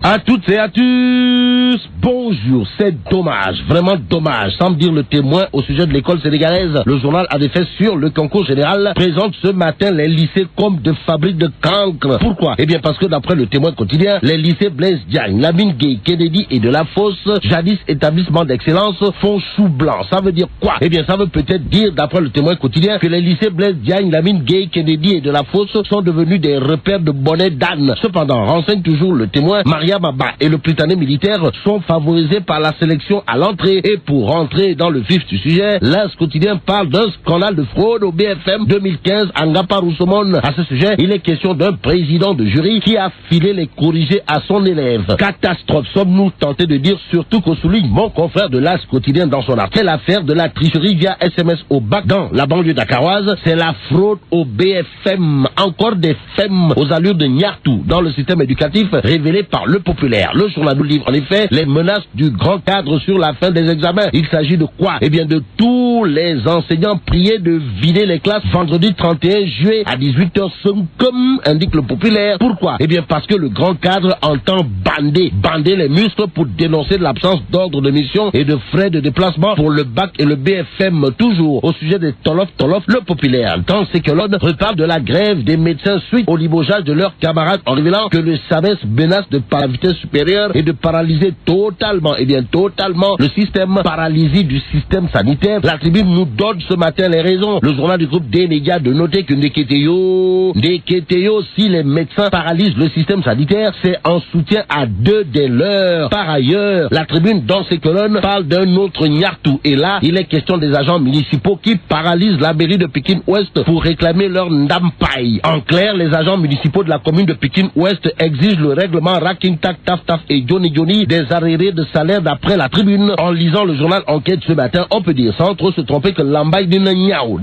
À toutes et à tous, bonjour, c'est dommage, vraiment dommage, sans me dire le témoin au sujet de l'école sénégalaise. Le journal a des faits sur le concours général, présente ce matin les lycées comme de fabriques de cancre. Pourquoi? Eh bien parce que d'après le témoin quotidien, les lycées Blaise Diagne, Lamine Gueye, Kennedy et de la Fosse, jadis établissements d'excellence, font chou blanc. Ça veut dire quoi? Eh bien ça veut peut-être dire, d'après le témoin quotidien, que les lycées Blaise Diagne, Lamine Gueye, Kennedy et de la Fosse sont devenus des repères de bonnets d'âne. Cependant, renseigne toujours le témoin, Maria Maba et le Prytanée militaire sont favorisés par la sélection à l'entrée. Et pour rentrer dans le vif du sujet, l'As quotidien parle d'un scandale de fraude au BFM 2015 à Ngapa-Roussemone. À ce sujet, il est question d'un président de jury qui a filé les corrigés à son élève. Catastrophe, sommes-nous tentés de dire, surtout qu'au souligne mon confrère de l'As quotidien dans son article. C'est l'affaire de la tricherie via SMS au bac dans la banlieue dakaroise. C'est la fraude au BFM. Encore des femmes aux allures de Nyartou dans le système éducatif révélé par Le Populaire. Le journal nous livre en effet les menaces du grand cadre sur la fin des examens. Il s'agit de quoi? Eh bien de tous les enseignants priés de vider les classes vendredi 31 juillet à 18h05 comme indique Le Populaire. Pourquoi? Eh bien parce que le grand cadre entend bander les muscles pour dénoncer l'absence d'ordre de mission et de frais de déplacement pour le bac et le BFM. Toujours au sujet des tolof, Le Populaire dans ces colonnes reparle de la grève des médecins suite au limogeage de leurs camarades en révélant que le SAMES menace de par la vitesse supérieure et de paralyser totalement le système, paralysie du système sanitaire. La Tribune nous donne ce matin les raisons. Le journal du groupe des médias de noter que Ndeketeyo, si les médecins paralysent le système sanitaire, c'est en soutien à deux des leurs. Par ailleurs, la Tribune dans ses colonnes parle d'un autre Nyartou. Et là, il est question des agents municipaux qui paralysent la mairie de Pékin-Ouest pour réclamer leur ndampaï. En clair, les agents municipaux de la commune de Pékin-Ouest exigent le règlement Raking Tak Taf Taf et Johnny des arriérés de salaire d'après la Tribune. En lisant le journal Enquête ce matin, on peut dire sans trop se tromper que l'ambaï dina niaou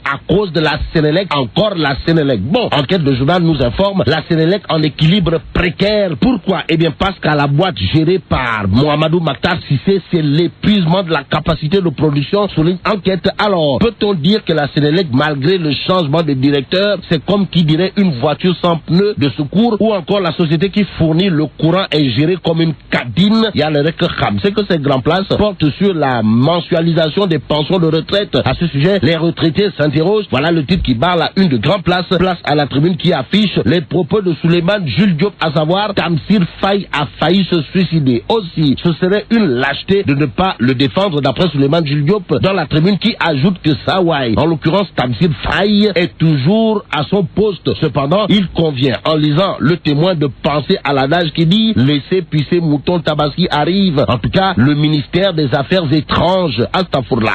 à cause de la Sénélec, encore la Sénélec. Bon, Enquête le journal nous informe, la Sénélec en équilibre précaire. Pourquoi? Eh bien parce qu'à la boîte gérée par Mohamedou Maktar Cissé, c'est l'épuisement de la capacité de production, souligne Enquête. Alors, peut-on dire que la Sénélec, malgré le changement de directeur, c'est comme qui dirait une voiture sans pneus de secours, ou encore la société qui fournit le courant est gérée comme une cadine? Il y a le Rekham. C'est que ces grandes places portent sur la mensualisation des pensions de retraite. À ce sujet, les retraités s'interrogent. Voilà le titre qui barre la une de Grand Place. Place à la Tribune qui affiche les propos de Souleymane Jules Diop, à savoir Tamsir Faye a failli se suicider. Aussi, ce serait une lâcheté de ne pas le défendre d'après Souleymane Jules Diop dans la Tribune qui ajoute que Sawai, en l'occurrence Tamsir Faye, est toujours à son poste. Cependant, il convient, en lisant Le Témoin, de penser à l'adage qui dit laissez pisser mouton tabaski arrive. En tout cas, le ministère des Affaires étranges,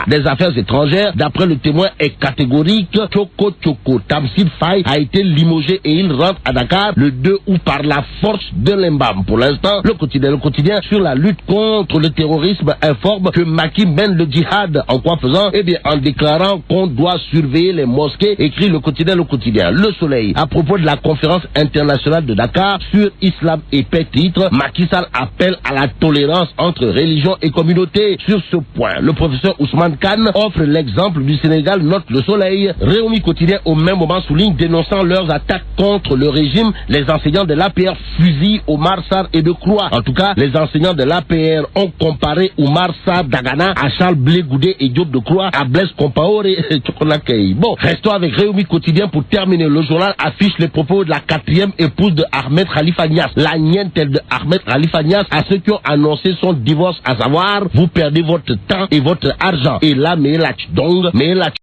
des Affaires étrangères, d'après Le Témoin, est catégorique. Tchoko, Tamsir Faye a été limogé et il rentre à Dakar le 2 août par la force de l'Embam. Pour l'instant, le quotidien sur la lutte contre le terrorisme informe que Macky mène le djihad. En quoi faisant? Eh bien, en déclarant qu'on doit surveiller les mosquées, écrit le quotidien. Le Soleil, à propos de la conférence internationale de Dakar sur Islam et paix, titre, Macky Sall appelle à la tolérance entre religion et communauté. Sur ce point, le professeur Ousmane Kane offre l'exemple du Sénégal, note Le Soleil. Réumi quotidien au même moment souligne, dénonçant leurs attaques contre le régime, les enseignants de l'APR fusillent Oumar Sarr et de Croix. En tout cas, les enseignants de l'APR ont comparé Oumar Sarr d'Agana à Charles Blé Goudé et Diop de Croix à Blaise Compaoré et Tchokonakei. Bon, restons avec Réumi quotidien pour terminer. Le journal affiche les propos de la quatrième épouse de Ahmed Khalifa Niasse, la nientelle de Ahmed Khalifa Niasse, à ceux qui ont annoncé son divorce, à savoir, vous perdez votre temps et votre argent. Et là, mais là,